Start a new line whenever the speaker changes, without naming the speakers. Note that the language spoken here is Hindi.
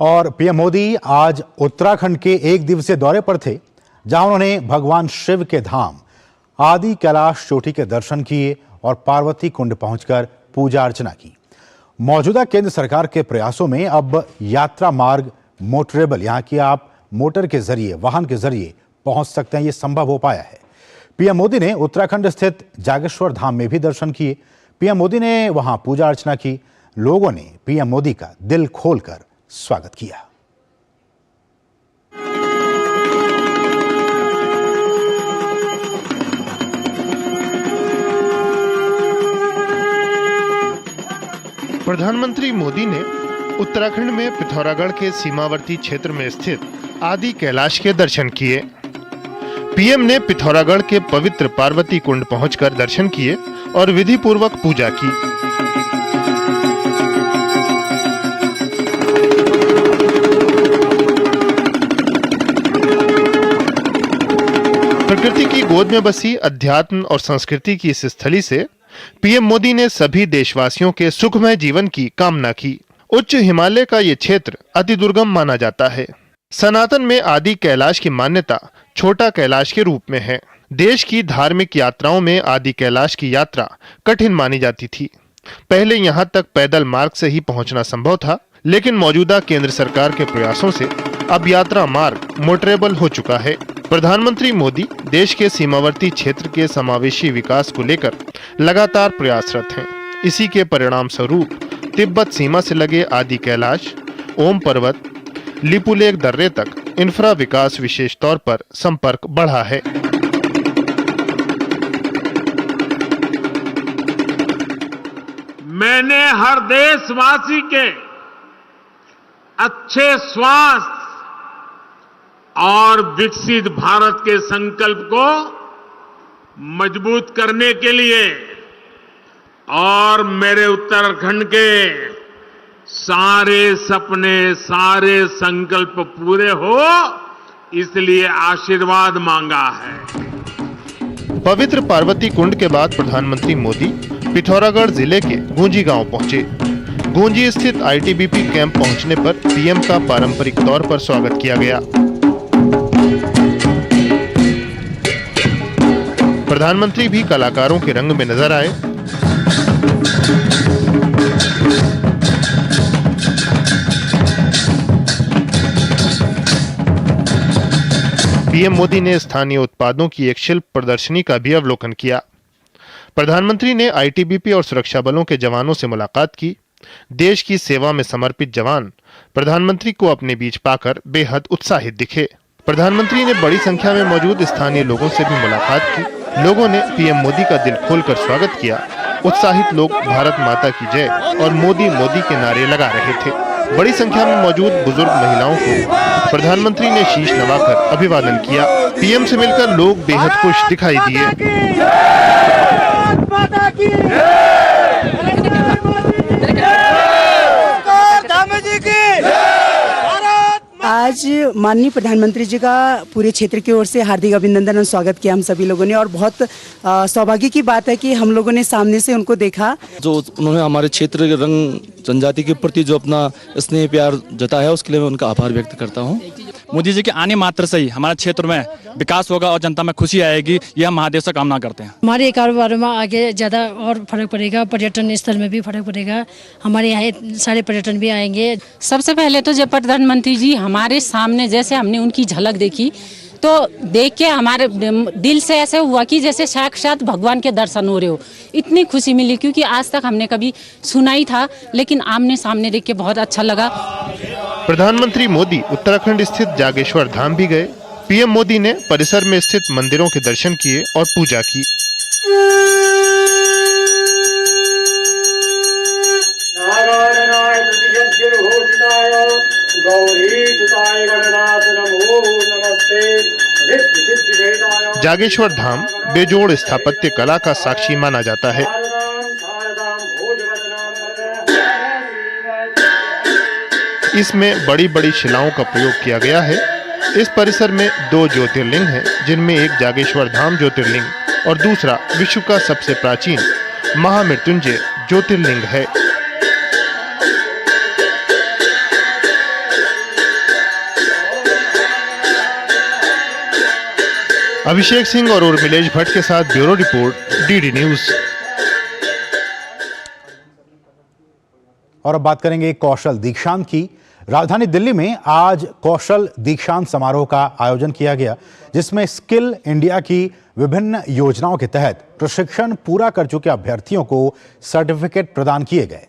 और पीएम मोदी आज उत्तराखंड के एक दिवसीय दौरे पर थे, जहां उन्होंने भगवान शिव के धाम आदि कैलाश चोटी के दर्शन किए और पार्वती कुंड पहुंचकर पूजा अर्चना की। मौजूदा केंद्र सरकार के प्रयासों में अब यात्रा मार्ग मोटरेबल, यहां की आप मोटर के जरिए, वाहन के जरिए पहुंच सकते हैं, ये संभव हो पाया है। पीएम मोदी ने उत्तराखंड स्थित जागेश्वर धाम में भी दर्शन किए। पीएम मोदी ने वहां पूजा अर्चना की। लोगों ने पीएम मोदी का दिल खोलकर स्वागत किया।
प्रधानमंत्री मोदी ने उत्तराखंड में पिथौरागढ़ के सीमावर्ती क्षेत्र में स्थित आदि कैलाश के दर्शन किए। पीएम ने पिथौरागढ़ के पवित्र पार्वती कुंड पहुंचकर दर्शन किए और विधि पूर्वक पूजा की। प्रकृति की गोद में बसी अध्यात्म और संस्कृति की इस स्थली से पीएम मोदी ने सभी देशवासियों के सुखमय जीवन की कामना की। उच्च हिमालय का ये क्षेत्र अति दुर्गम माना जाता है। सनातन में आदि कैलाश की मान्यता छोटा कैलाश के रूप में है। देश की धार्मिक यात्राओं में आदि कैलाश की यात्रा कठिन मानी जाती थी। पहले यहां तक पैदल मार्ग से ही पहुंचना संभव था, लेकिन मौजूदा केंद्र सरकार के प्रयासों से अब यात्रा मार्ग मोटरेबल हो चुका है। प्रधानमंत्री मोदी देश के सीमावर्ती क्षेत्र के समावेशी विकास को लेकर लगातार प्रयासरत हैं। इसी के परिणाम स्वरूप तिब्बत सीमा से लगे आदि कैलाश, ओम पर्वत, लिपुलेख दर्रे तक इंफ्रा विकास विशेष तौर पर संपर्क बढ़ा है।
मैंने हर देशवासी के अच्छे स्वास्थ्य और विकसित भारत के संकल्प को मजबूत करने के लिए और मेरे उत्तराखंड के सारे सपने, सारे संकल्प पूरे हो, इसलिए आशीर्वाद मांगा है।
पवित्र पार्वती कुंड के बाद प्रधानमंत्री मोदी पिथौरागढ़ जिले के गूंजी गांव पहुंचे। गूंजी स्थित आईटीबीपी कैंप पहुंचने पर पीएम का पारंपरिक तौर पर स्वागत किया गया। प्रधानमंत्री भी कलाकारों के रंग में नजर आए। पीएम मोदी ने स्थानीय उत्पादों की एक शिल्प प्रदर्शनी का भी अवलोकन किया। प्रधानमंत्री ने आईटीबीपी और सुरक्षा बलों के जवानों से मुलाकात की। देश की सेवा में समर्पित जवान प्रधानमंत्री को अपने बीच पाकर बेहद उत्साहित दिखे। प्रधानमंत्री ने बड़ी संख्या में मौजूद स्थानीय लोगों से भी मुलाकात की। लोगों ने पीएम मोदी का दिल खोलकर स्वागत किया। उत्साहित लोग भारत माता की जय और मोदी मोदी के नारे लगा रहे थे। बड़ी संख्या में मौजूद बुजुर्ग महिलाओं को प्रधानमंत्री ने शीश नवाकर अभिवादन किया। पीएम से मिलकर लोग बेहद खुश दिखाई दिए।
आज माननीय प्रधानमंत्री जी का पूरे क्षेत्र की ओर से हार्दिक अभिनंदन और स्वागत किया हम सभी लोगों ने, और बहुत सौभाग्य की बात है कि हम लोगों ने सामने से उनको देखा।
जो उन्होंने हमारे क्षेत्र के रंग जनजाति के प्रति जो अपना स्नेह प्यार जताया है, उसके लिए मैं उनका आभार व्यक्त करता हूँ।
मोदी जी के आने मात्र से ही हमारे क्षेत्र में विकास होगा और जनता में खुशी आएगी, यह हम महादेव से कामना करते हैं।
हमारे कारोबार में आगे ज़्यादा और फर्क पड़ेगा, पर्यटन स्थल में भी फर्क पड़ेगा, हमारे यहाँ सारे पर्यटन भी आएंगे।
सबसे पहले तो जब प्रधानमंत्री जी हमारे सामने, जैसे हमने उनकी झलक देखी तो देख के हमारे दिल से ऐसे हुआ कि जैसे साक्षात भगवान के दर्शन हो रहे हो। इतनी खुशी मिली क्योंकि आज तक हमने कभी सुना ही था, लेकिन आमने सामने देख के बहुत अच्छा लगा।
प्रधानमंत्री मोदी उत्तराखंड स्थित जागेश्वर धाम भी गए। पीएम मोदी ने परिसर में स्थित मंदिरों के दर्शन किए और पूजा की। जागेश्वर धाम बेजोड़ स्थापत्य कला का साक्षी माना जाता है। इसमें बड़ी बड़ी शिलाओं का प्रयोग किया गया है। इस परिसर में 2 ज्योतिर्लिंग हैं, जिनमें एक जागेश्वर धाम ज्योतिर्लिंग और दूसरा विश्व का सबसे प्राचीन महामृत्युंजय ज्योतिर्लिंग है। अभिषेक सिंह और उर्मिलेश भट्ट के साथ ब्यूरो रिपोर्ट, डीडी न्यूज।
और अब बात करेंगे कौशल दीक्षांत की। राजधानी दिल्ली में आज कौशल दीक्षांत समारोह का आयोजन किया गया, जिसमें स्किल इंडिया की विभिन्न योजनाओं के तहत प्रशिक्षण पूरा कर चुके अभ्यर्थियों को सर्टिफिकेट प्रदान किए गए।